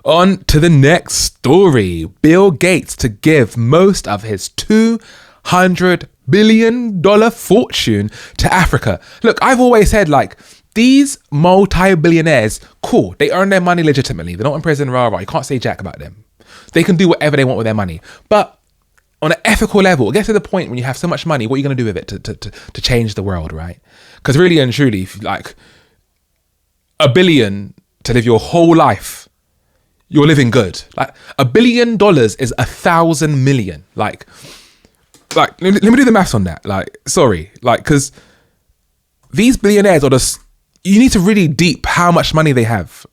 On to the next story. Bill Gates to give most of his $200 billion fortune to Africa. Look, I've always said, like, these multi-billionaires, cool, they earn their money legitimately. They're not in prison, rah, rah. You can't say jack about them. They can do whatever they want with their money. But on an ethical level, it gets to the point when you have so much money, what are you going to do with it to change the world, right? Because really and truly, if, like, $1 billion to live your whole life, you're living good. Like, $1 billion is 1,000 million. Like, let me do the maths on that. Like, sorry. Like, because these billionaires are just, you need to really deep how much money they have.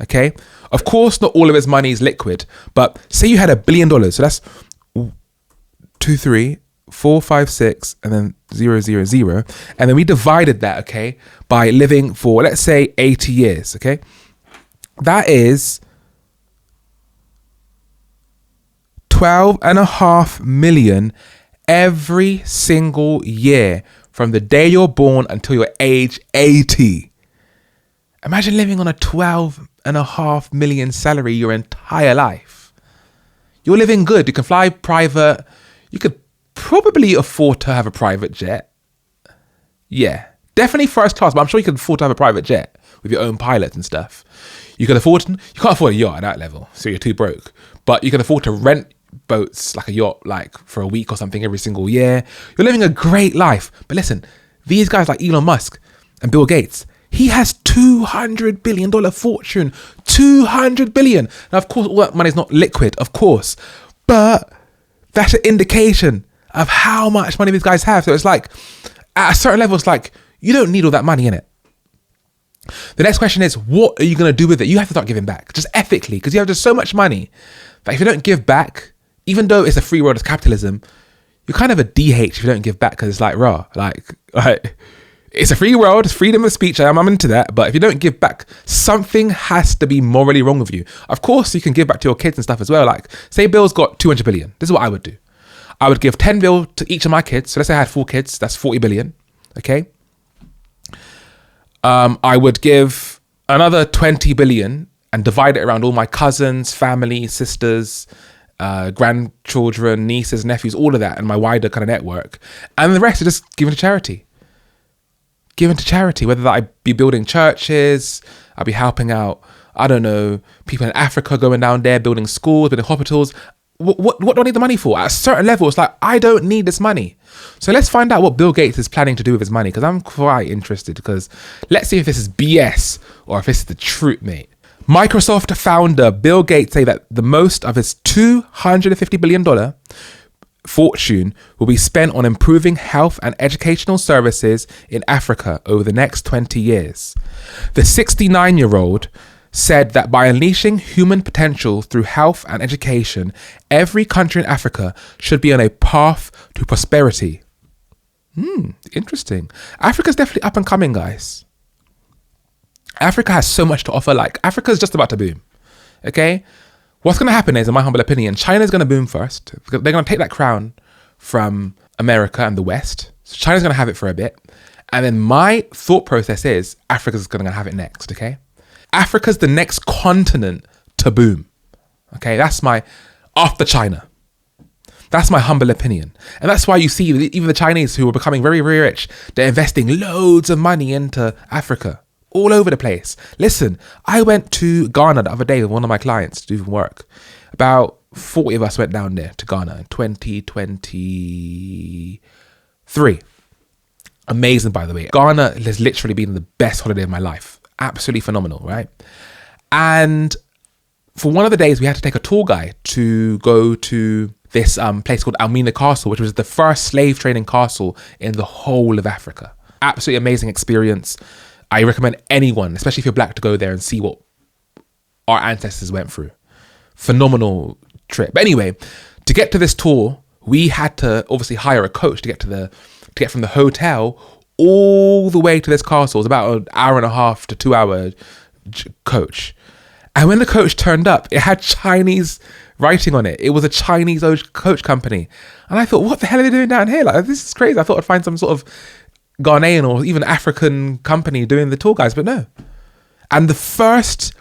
Okay? Of course, not all of his money is liquid, but say you had $1 billion. So that's 2, 3, 4, 5, 6, and then 0, 0, 0. And then we divided that, okay, by living for, let's say, 80 years, okay? That is 12.5 million every single year from the day you're born until you're age 80. Imagine living on a 12.5 million salary your entire life. You're living good. You can fly private. You could probably afford to have a private jet. Yeah, definitely first class, but I'm sure you can afford to have a private jet with your own pilot and stuff. You can't afford a yacht at that level, so you're too broke. But you can afford to rent boats like a yacht, like for a week or something every single year. You're living a great life. But listen, these guys like Elon Musk and Bill Gates, he has $200 billion fortune. 200 billion. Now, of course, all that money is not liquid, of course, but that's an indication of how much money these guys have. So it's like, at a certain level, it's like, you don't need all that money in it. The next question is, what are you going to do with it? You have to start giving back, just ethically, because you have just so much money that if you don't give back, even though it's a free world, it's capitalism, you're kind of a DH if you don't give back, because it's like, raw, like it's a free world, it's freedom of speech, I'm into that, but if you don't give back, something has to be morally wrong with you. Of course, you can give back to your kids and stuff as well. Like, say Bill's got 200 billion. This is what I would do. I would give 10 bill to each of my kids. So let's say I had 4 kids, that's 40 billion, okay? I would give another 20 billion and divide it around all my cousins, family, sisters, grandchildren, nieces, nephews, all of that, and my wider kind of network. And the rest are just given to charity. Given to charity, whether that I be building churches, I'll be helping out, I don't know, people in Africa going down there, building schools, building hospitals. What do I need the money for? At a certain level, it's like, I don't need this money. So let's find out what Bill Gates is planning to do with his money, because I'm quite interested, because let's see if this is BS or if this is the truth, mate. Microsoft founder Bill Gates say that the most of his $250 billion fortune will be spent on improving health and educational services in Africa over the next 20 years. The 69-year-old said that by unleashing human potential through health and education, every country in Africa should be on a path to prosperity. Interesting. Africa's definitely up and coming, guys. Africa has so much to offer. Like, Africa's just about to boom. Okay? What's going to happen is, in my humble opinion, China's going to boom first. They're going to take that crown from America and the West. So China's going to have it for a bit. And then my thought process is, Africa's going to have it next, okay? Africa's the next continent to boom. Okay? That's my, after China. That's my humble opinion. And that's why you see even the Chinese who are becoming very, very rich, they're investing loads of money into Africa. All over the place. Listen, I went to Ghana the other day with one of my clients to do work. About 40 of us went down there to Ghana in 2023. Amazing, by the way. Ghana has literally been the best holiday of my life. Absolutely phenomenal, right? And for one of the days, we had to take a tour guide to go to this place called Elmina Castle, which was the first slave trading castle in the whole of Africa. Absolutely amazing experience. I recommend anyone, especially if you're black, to go there and see what our ancestors went through. Phenomenal trip. But anyway, to get to this tour, we had to obviously hire a coach to get from the hotel all the way to this castle. It was about an hour and a half to 2 hour coach. And when the coach turned up, it had Chinese writing on it. It was a Chinese coach company. And I thought, what the hell are they doing down here? Like, this is crazy. I thought I'd find some sort of Ghanaian or even African company doing the tour guides, but no. And the first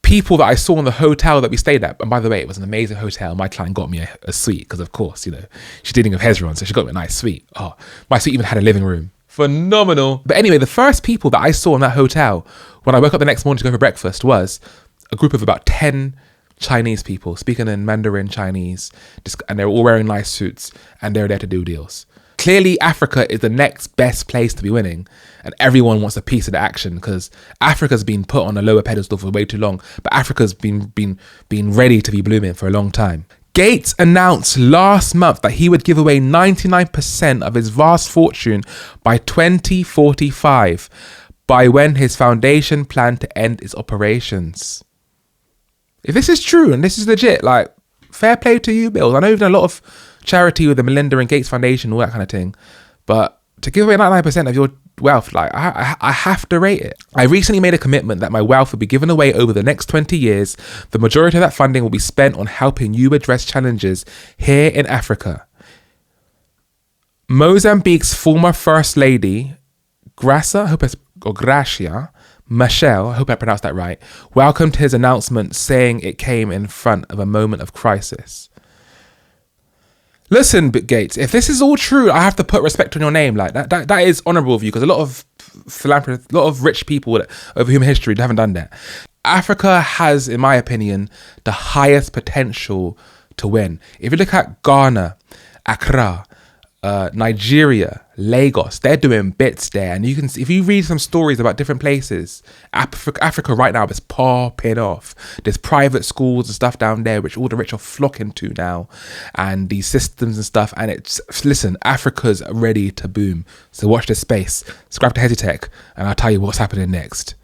people that I saw in the hotel that we stayed at, and by the way, it was an amazing hotel. My client got me a suite because, of course, you know, she's dealing with Hezron, so she got me a nice suite. Oh, my suite even had a living room. Phenomenal. But anyway, the first people that I saw in that hotel when I woke up the next morning to go for breakfast was a group of about 10 Chinese people speaking in Mandarin Chinese, and they're all wearing nice suits, and they're there to do deals. Clearly, Africa is the next best place to be winning, and everyone wants a piece of the action because Africa's been put on a lower pedestal for way too long, but Africa's been ready to be blooming for a long time. Gates announced last month that he would give away 99% of his vast fortune by 2045, by when his foundation planned to end its operations. If this is true and this is legit, like, fair play to you, Bill. I know you've done a lot of charity with the Melinda and Gates Foundation, all that kind of thing, but to give away 99% of your wealth, like, I have to rate it. I recently made a commitment that my wealth will be given away over the next 20 years. The majority of that funding will be spent on helping you address challenges here in Africa. Mozambique's former First Lady, Gracia Machel, I hope I pronounced that right, welcomed his announcement, saying it came in front of a moment of crisis. Listen, Gates, if this is all true, I have to put respect on your name. Like that is honourable of you, because a lot of philanthropists, a lot of rich people over human history haven't done that. Africa has, in my opinion, the highest potential to win. If you look at Ghana, Accra, Nigeria, Lagos, they're doing bits there, and you can see, if you read some stories about different places, Africa right now is popping off. There's private schools and stuff down there which all the rich are flocking to now, and these systems and stuff, and listen, Africa's ready to boom. So watch this space, subscribe to Hezitech, and I'll tell you what's happening next.